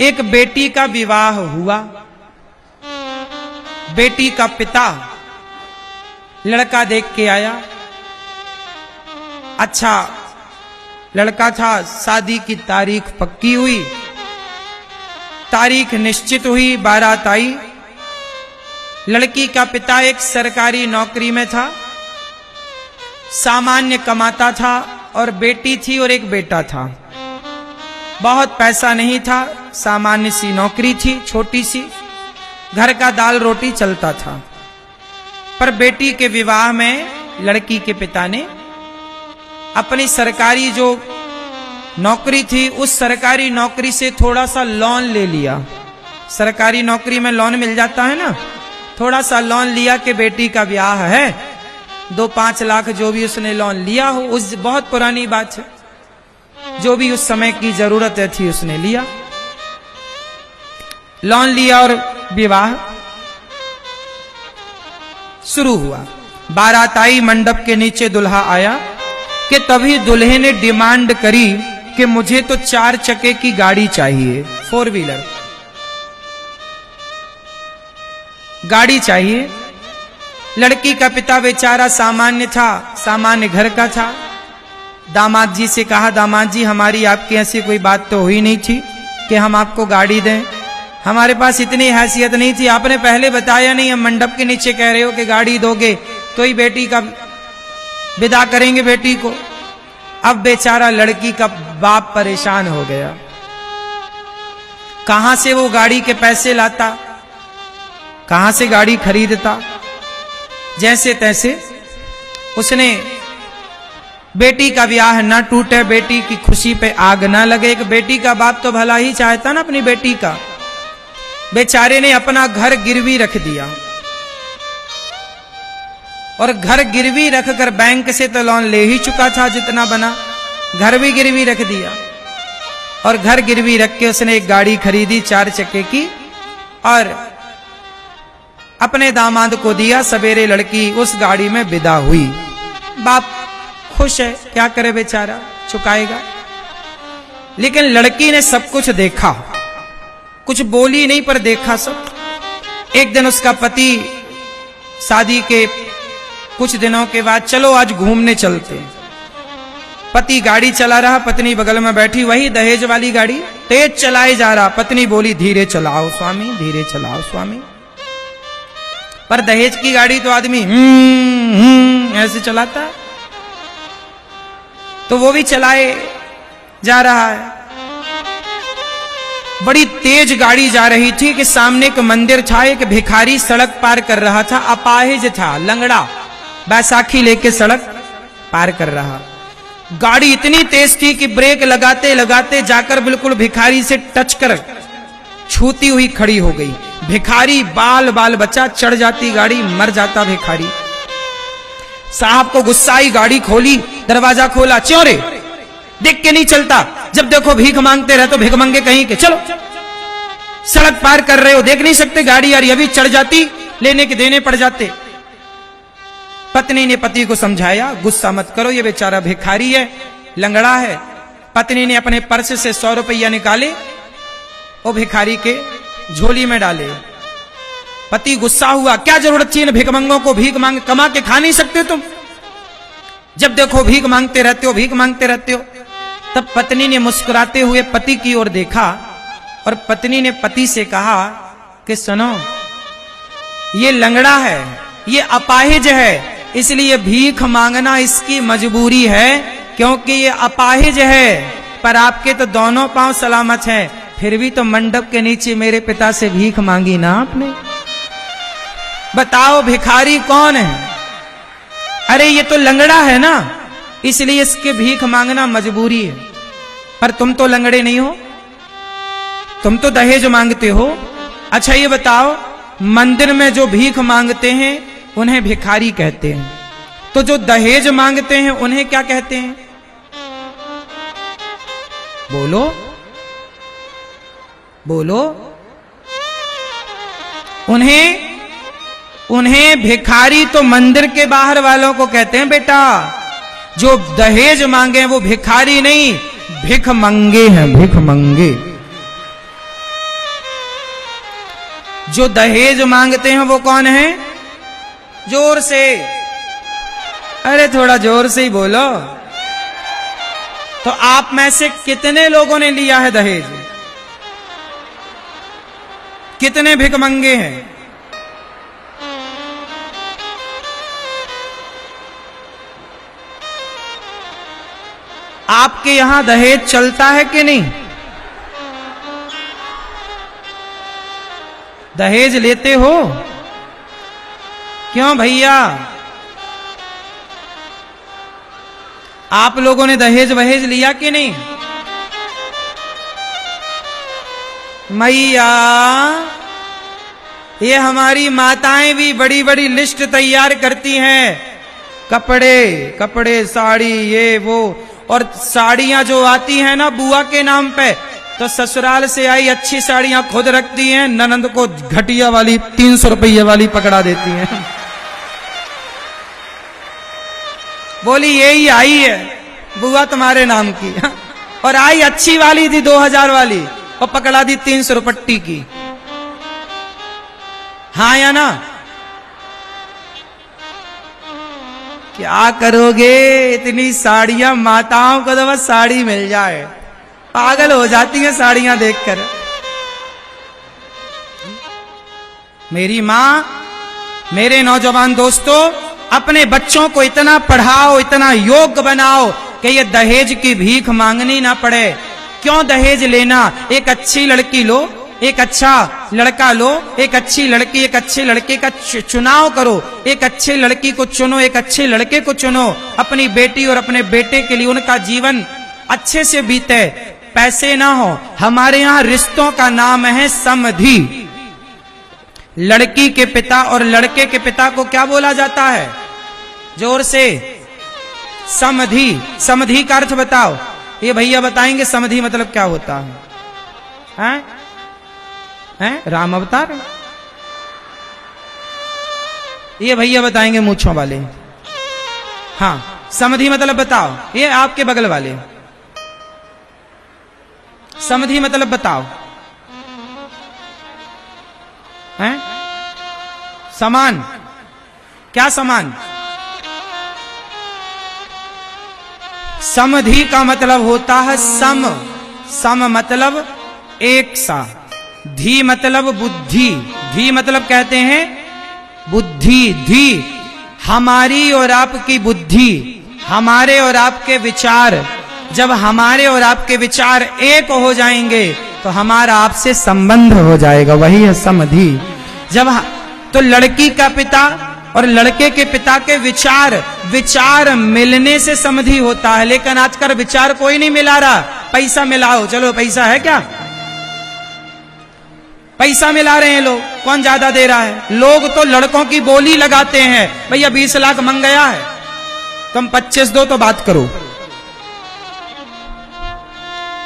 एक बेटी का विवाह हुआ। बेटी का पिता लड़का देख के आया। अच्छा लड़का था। शादी की तारीख पक्की हुई, तारीख निश्चित हुई, बारात आई। लड़की का पिता एक सरकारी नौकरी में था, सामान्य कमाता था, और बेटी थी और एक बेटा था। बहुत पैसा नहीं था, सामान्य सी नौकरी थी, छोटी सी, घर का दाल रोटी चलता था। पर बेटी के विवाह में लड़की के पिता ने अपनी सरकारी जो नौकरी थी, उस सरकारी नौकरी से थोड़ा सा लोन ले लिया। सरकारी नौकरी में लोन मिल जाता है ना, थोड़ा सा लोन लिया कि बेटी का ब्याह है, 2-5 लाख जो भी उसने लोन लिया हो, उस बहुत पुरानी बात है, जो भी उस समय की जरूरत थी उसने लिया, लोन लिया और विवाह शुरू हुआ। बारात आई, मंडप के नीचे दुल्हा आया कि तभी दुल्हे ने डिमांड करी कि मुझे तो 4 चक्के की गाड़ी चाहिए, 4 व्हीलर गाड़ी चाहिए। लड़की का पिता बेचारा सामान्य था, सामान्य घर का था। दामाद जी से कहा, दामाद जी हमारी आपकी ऐसी कोई बात तो हुई नहीं थी कि हम आपको गाड़ी दें, हमारे पास इतनी हैसियत नहीं थी, आपने पहले बताया नहीं, हम मंडप के नीचे कह रहे हो कि गाड़ी दोगे तो ही बेटी का विदा करेंगे बेटी को। अब बेचारा लड़की का बाप परेशान हो गया, कहां से वो गाड़ी के पैसे लाता, कहां से गाड़ी खरीदता। जैसे तैसे उसने बेटी का ब्याह न टूटे, बेटी की खुशी पे आग न लगे। एक बेटी का बाप तो भला ही चाहता ना अपनी बेटी का। बेचारे ने अपना घर गिरवी रख दिया, और घर गिरवी रखकर बैंक से तो लोन ले ही चुका था जितना बना, घर भी गिरवी रख दिया। और घर गिरवी रख के उसने एक गाड़ी खरीदी 4 चक्के की, और अपने दामाद को दिया। सवेरे लड़की उस गाड़ी में विदा हुई। बाप खुश है, क्या करे बेचारा, चुकाएगा। लेकिन लड़की ने सब कुछ देखा, कुछ बोली नहीं पर देखा सब। एक दिन उसका पति शादी के कुछ दिनों के बाद, चलो आज घूमने चलते। पति गाड़ी चला रहा, पत्नी बगल में बैठी, वही दहेज वाली गाड़ी, तेज चलाए जा रहा। पत्नी बोली, धीरे चलाओ स्वामी, धीरे चलाओ स्वामी। पर दहेज की गाड़ी तो आदमी ऐसे चलाता है, तो वो भी चलाए जा रहा है। बड़ी तेज गाड़ी जा रही थी कि सामने एक मंदिर था, एक भिखारी सड़क पार कर रहा था, अपाहिज था, लंगड़ा, बैसाखी लेके सड़क पार कर रहा। गाड़ी इतनी तेज थी कि ब्रेक लगाते लगाते जाकर बिल्कुल भिखारी से टच कर छूती हुई खड़ी हो गई। भिखारी बाल बाल बचा, चढ़ जाती गाड़ी, मर जाता भिखारी। साहब को गुस्सा आई, गाड़ी खोली, दरवाजा खोला, क्यों रे देख के नहीं चलता, जब देखो भीख मांगते रहे तो भीख मांगे कहीं के, चलो सड़क पार कर रहे हो, देख नहीं सकते गाड़ी यार, अभी चढ़ जाती, लेने के देने पड़ जाते। पत्नी ने पति को समझाया, गुस्सा मत करो, ये बेचारा भिखारी है, लंगड़ा है। पत्नी ने अपने पर्स से 100 रुपया निकाले, वो भिखारी के झोली में डाले। पति गुस्सा हुआ, क्या जरूरत थी इन भिखमंगों को, भीख मांग, कमा के खा नहीं सकते तुम, जब देखो भीख मांगते रहते हो, भीख मांगते रहते हो। तब पत्नी ने मुस्कुराते हुए पति की ओर देखा, और पत्नी ने पति से कहा कि सुनो, ये लंगड़ा है, ये अपाहिज है, इसलिए भीख मांगना इसकी मजबूरी है, क्योंकि ये अपाहिज है। पर आपके तो दोनों पांव सलामत हैं, फिर भी तो मंडप के नीचे मेरे पिता से भीख मांगी ना आपने। बताओ भिखारी कौन है? अरे ये तो लंगड़ा है ना, इसलिए इसके भीख मांगना मजबूरी है। पर तुम तो लंगड़े नहीं हो, तुम तो दहेज मांगते हो। अच्छा ये बताओ, मंदिर में जो भीख मांगते हैं उन्हें भिखारी कहते हैं, तो जो दहेज मांगते हैं उन्हें क्या कहते हैं? बोलो बोलो। उन्हें भिखारी तो मंदिर के बाहर वालों को कहते हैं बेटा, जो दहेज मांगे वो भिखारी नहीं, भिख मंगे हैं, भिख मंगे। जो दहेज मांगते हैं वो कौन है? जोर से, अरे थोड़ा जोर से ही बोलो। तो आप में से कितने लोगों ने लिया है दहेज? कितने भिखमंगे हैं? आपके यहां दहेज चलता है कि नहीं? दहेज लेते हो? क्यों भैया? आप लोगों ने दहेज वहेज लिया कि नहीं? मैया, ये हमारी माताएं भी बड़ी बड़ी लिस्ट तैयार करती हैं, कपड़े कपड़े साड़ी ये वो। और साड़ियां जो आती हैं ना बुआ के नाम पे, तो ससुराल से आई अच्छी साड़ियां खुद रखती हैं, ननंद को घटिया वाली 300 रुपये वाली पकड़ा देती हैं। बोली यही आई है बुआ तुम्हारे नाम की, और आई अच्छी वाली थी 2000 वाली, और पकड़ा दी 300 रुपट्टी की। हाँ या ना? क्या करोगे? इतनी साड़ियां, माताओं को तो बस साड़ी मिल जाए, पागल हो जाती हैं साड़ियां देखकर। मेरी मां, मेरे नौजवान दोस्तों, अपने बच्चों को इतना पढ़ाओ, इतना योग्य बनाओ कि ये दहेज की भीख मांगनी ना पड़े। क्यों दहेज लेना? एक अच्छी लड़की लो, एक अच्छा लड़का लो, एक अच्छी लड़की, एक अच्छे लड़के का चुनाव करो, एक अच्छी लड़की को चुनो, एक अच्छे लड़के को चुनो, अपनी बेटी और अपने बेटे के लिए उनका जीवन अच्छे से बीते, पैसे ना हो। हमारे यहां रिश्तों का नाम है समधि। लड़की के पिता और लड़के के पिता को क्या बोला जाता है? जोर से, समधि। समधि का अर्थ बताओ। ये भैया बताएंगे समधि मतलब क्या होता है? हैं? राम अवतार। ये भैया बताएंगे मूंछों वाले। हाँ, समधि मतलब बताओ। ये आपके बगल वाले, समधि मतलब बताओ। हैं? समान। क्या समान? समधि का मतलब होता है सम। सम मतलब एक सा। धी मतलब बुद्धि। धी मतलब कहते हैं बुद्धि। धी हमारी और आपकी बुद्धि, हमारे और आपके विचार। जब हमारे और आपके विचार एक हो जाएंगे तो हमारा आपसे संबंध हो जाएगा, वही है समधि। जब तो लड़की का पिता और लड़के के पिता के विचार मिलने से समधि होता है। लेकिन आजकल विचार कोई नहीं मिला रहा। पैसा मिलाओ, चलो पैसा है क्या? पैसा मिला रहे हैं लोग, कौन ज्यादा दे रहा है? लोग तो लड़कों की बोली लगाते हैं, भैया 20 लाख मंग गया है, तुम 25 दो तो बात करो।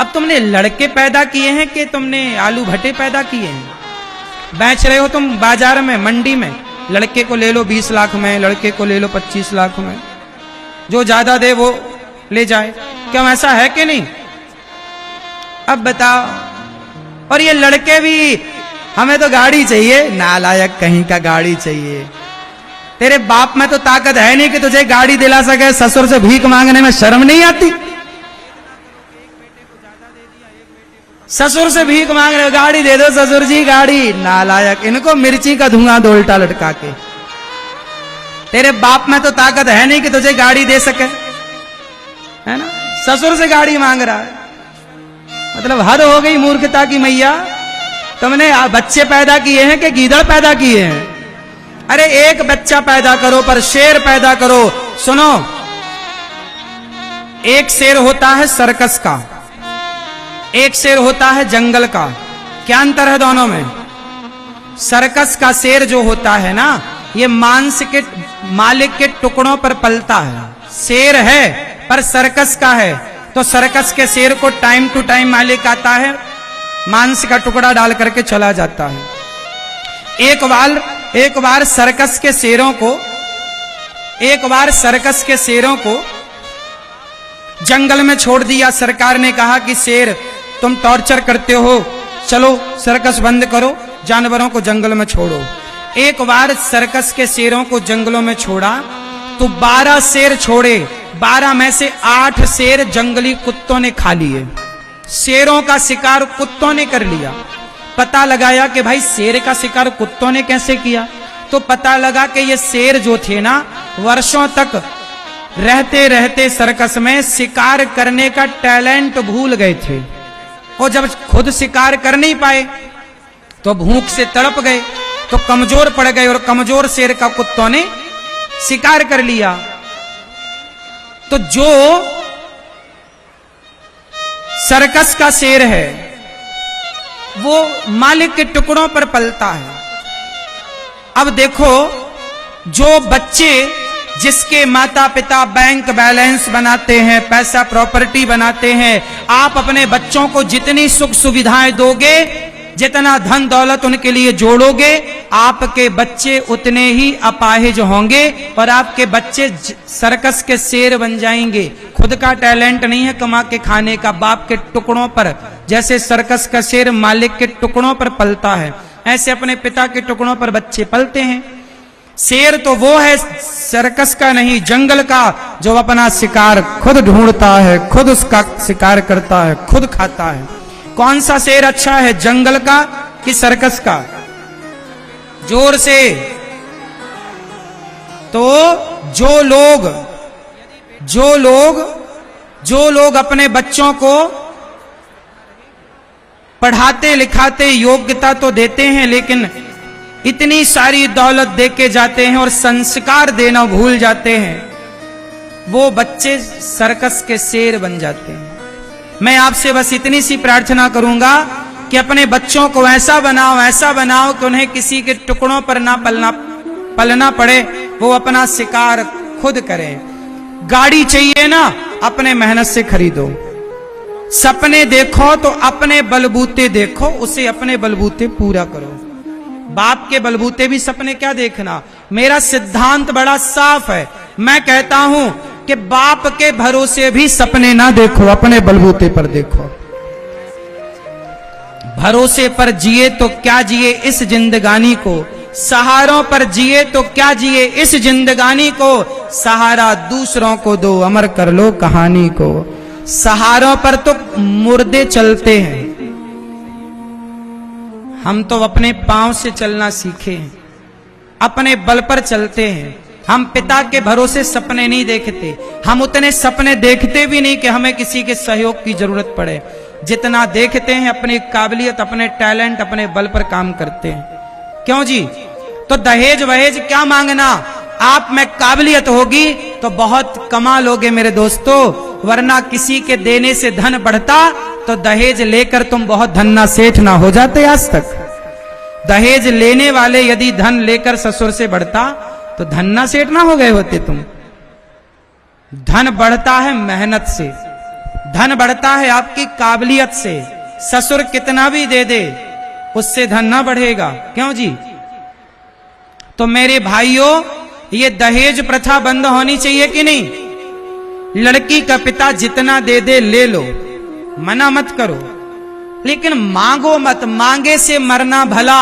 अब तुमने लड़के पैदा किए हैं कि तुमने आलू भट्टे पैदा किए हैं? बेच रहे हो तुम बाजार में, मंडी में। लड़के को ले लो 20 लाख में, लड़के को ले लो 25 लाख में, जो ज्यादा दे वो ले जाए। क्यों, ऐसा है कि नहीं? अब बताओ। और ये लड़के भी, हमें तो गाड़ी चाहिए, नालायक कहीं का गाड़ी चाहिए। तेरे बाप में तो ताकत है नहीं कि तुझे गाड़ी दिला सके। ससुर से भीख मांगने में शर्म नहीं आती? ससुर से भीख मांग रहे, गाड़ी दे दो ससुर जी, गाड़ी। नालायक, इनको मिर्ची का धुआं दो उल्टा लटका के। तेरे बाप में तो ताकत है नहीं कि तुझे गाड़ी दे सके, है ना? ससुर से गाड़ी मांग रहा है, मतलब हद हो गई मूर्खता की। मैया, तुमने बच्चे पैदा किए हैं कि गीदड़ पैदा किए हैं? अरे एक बच्चा पैदा करो पर शेर पैदा करो। सुनो, एक शेर होता है सर्कस का, एक शेर होता है जंगल का। क्या अंतर है दोनों में? सर्कस का शेर जो होता है ना, ये मांस के मालिक के टुकड़ों पर पलता है। शेर है पर सर्कस का है, तो सर्कस के शेर को टाइम टू टाइम मालिक आता है, मांस का टुकड़ा डाल करके चला जाता है। एक बार सर्कस के शेरों को जंगल में छोड़ दिया। सरकार ने कहा कि शेर तुम टॉर्चर करते हो, चलो सर्कस बंद करो। जानवरों को जंगल में छोड़ो। एक बार सर्कस के शेरों को जंगलों में छोड़ा तो 12 शेर छोड़े, 12 में से 8 शेर जंगली कुत्तों ने खा लिए। शेरों का शिकार कुत्तों ने कर लिया। पता लगाया कि भाई शेर का शिकार कुत्तों ने कैसे किया, तो पता लगा कि ये शेर जो थे ना, वर्षों तक रहते रहते सर्कस में शिकार करने का टैलेंट भूल गए थे, और जब खुद शिकार कर नहीं पाए तो भूख से तड़प गए, तो कमजोर पड़ गए, और कमजोर शेर का कुत्तों ने शिकार कर लिया। तो जो सर्कस का शेर है वो मालिक के टुकड़ों पर पलता है। अब देखो, जो बच्चे जिसके माता पिता बैंक बैलेंस बनाते हैं, पैसा प्रॉपर्टी बनाते हैं, आप अपने बच्चों को जितनी सुख सुविधाएं दोगे, जितना धन दौलत उनके लिए जोड़ोगे, आपके बच्चे उतने ही अपाहिज होंगे और आपके बच्चे सर्कस के शेर बन जाएंगे। खुद का टैलेंट नहीं है कमा के खाने का, बाप के टुकड़ों पर, जैसे सर्कस का शेर मालिक के टुकड़ों पर पलता है, ऐसे अपने पिता के टुकड़ों पर बच्चे पलते हैं। शेर तो वो है सर्कस का नहीं, जंगल का, जो अपना शिकार खुद ढूंढता है, खुद उसका शिकार करता है, खुद खाता है। कौन सा शेर अच्छा है, जंगल का कि सर्कस का? जोर से। तो जो लोग अपने बच्चों को पढ़ाते लिखाते योग्यता तो देते हैं, लेकिन इतनी सारी दौलत देके जाते हैं और संस्कार देना भूल जाते हैं, वो बच्चे सर्कस के शेर बन जाते हैं। मैं आपसे बस इतनी सी प्रार्थना करूंगा कि अपने बच्चों को ऐसा बनाओ कि उन्हें किसी के टुकड़ों पर ना पलना पड़े, वो अपना शिकार खुद करें। गाड़ी चाहिए ना, अपने मेहनत से खरीदो। सपने देखो तो अपने बलबूते देखो, उसे अपने बलबूते पूरा करो। बाप के बलबूते भी सपने क्या देखना। मेरा सिद्धांत बड़ा साफ है, मैं कहता हूं कि बाप के भरोसे भी सपने ना देखो, अपने बलबूते पर देखो। भरोसे पर जिए तो क्या जिए इस जिंदगानी को, सहारों पर जिए तो क्या जिए इस जिंदगानी को, सहारा दूसरों को दो, अमर कर लो कहानी को। सहारों पर तो मुर्दे चलते हैं, हम तो अपने पांव से चलना सीखे हैं, अपने बल पर चलते हैं। हम पिता के भरोसे सपने नहीं देखते, हम उतने सपने देखते भी नहीं कि हमें किसी के सहयोग की जरूरत पड़े। जितना देखते हैं अपनी काबिलियत, अपने टैलेंट, अपने बल पर काम करते हैं। क्यों जी? तो दहेज वहेज क्या मांगना, आप में काबिलियत होगी तो बहुत कमा लोगे मेरे दोस्तों, वरना किसी के देने से धन बढ़ता तो दहेज लेकर तुम बहुत धन्ना सेठ ना हो जाते। आज तक दहेज लेने वाले यदि धन लेकर ससुर से बढ़ता तो धन्ना सेठ ना हो गए होते तुम। धन बढ़ता है मेहनत से, धन बढ़ता है आपकी काबिलियत से। ससुर कितना भी दे दे उससे धन ना बढ़ेगा। क्यों जी? तो मेरे भाइयों, ये दहेज प्रथा बंद होनी चाहिए कि नहीं? लड़की का पिता जितना दे दे ले लो, मना मत करो, लेकिन मांगो मत। मांगे से मरना भला,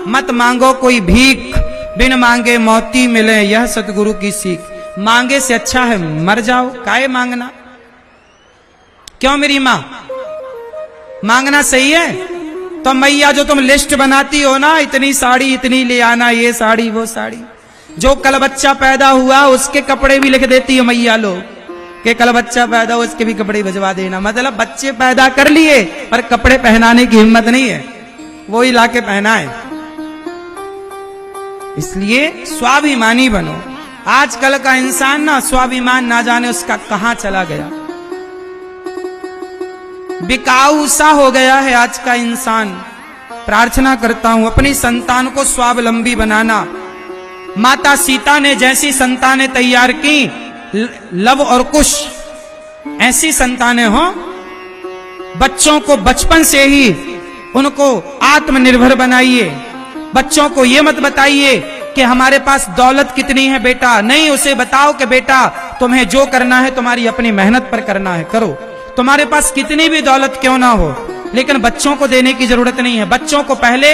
मत मांगो कोई भीख, बिन मांगे मौती मिले, यह सतगुरु की सीख। मांगे से अच्छा है मर जाओ, काहे मांगना? क्यों मेरी मां? मांगना सही है? तो मैया जो तुम लिस्ट बनाती हो ना, इतनी साड़ी इतनी ले आना, ये साड़ी वो साड़ी, जो कल बच्चा पैदा हुआ उसके कपड़े भी लिख देती है मैया लोग कि कल बच्चा पैदा हो उसके भी कपड़े भिजवा देना। मतलब बच्चे पैदा कर लिए पर कपड़े पहनाने की हिम्मत नहीं है, वो ही लाके पहनाए। इसलिए स्वाभिमानी बनो। आजकल का इंसान ना स्वाभिमान ना जाने उसका कहां चला गया, बिकाऊ सा हो गया है आज का इंसान। प्रार्थना करता हूं अपनी संतान को स्वावलंबी बनाना। माता सीता ने जैसी संतानें तैयार की, लव और कुश, ऐसी संतानें हो। बच्चों को बचपन से ही उनको आत्मनिर्भर बनाइए। बच्चों को ये मत बताइए कि हमारे पास दौलत कितनी है बेटा, नहीं, उसे बताओ कि बेटा तुम्हें जो करना है तुम्हारी अपनी मेहनत पर करना है, करो। तुम्हारे पास कितनी भी दौलत क्यों ना हो, लेकिन बच्चों को देने की जरूरत नहीं है। बच्चों को पहले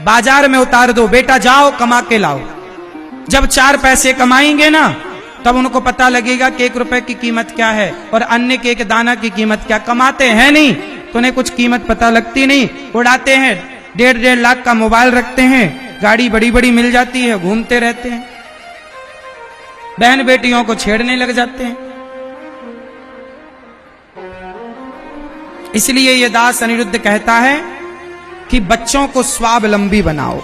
बाजार में उतार दो, बेटा जाओ कमा के लाओ। जब 4 पैसे कमाएंगे ना, तब उनको पता लगेगा कि 1 रुपए की कीमत क्या है और अन्य के 1 दाना की कीमत क्या। कमाते हैं नहीं तो उन्हें कुछ कीमत पता लगती नहीं, उड़ाते हैं। 1.5 लाख का मोबाइल रखते हैं, गाड़ी बड़ी बड़ी मिल जाती है, घूमते रहते हैं, बहन बेटियों को छेड़ने लग जाते हैं। इसलिए ये दास अनिरुद्ध कहता है कि बच्चों को स्वावलंबी बनाओ।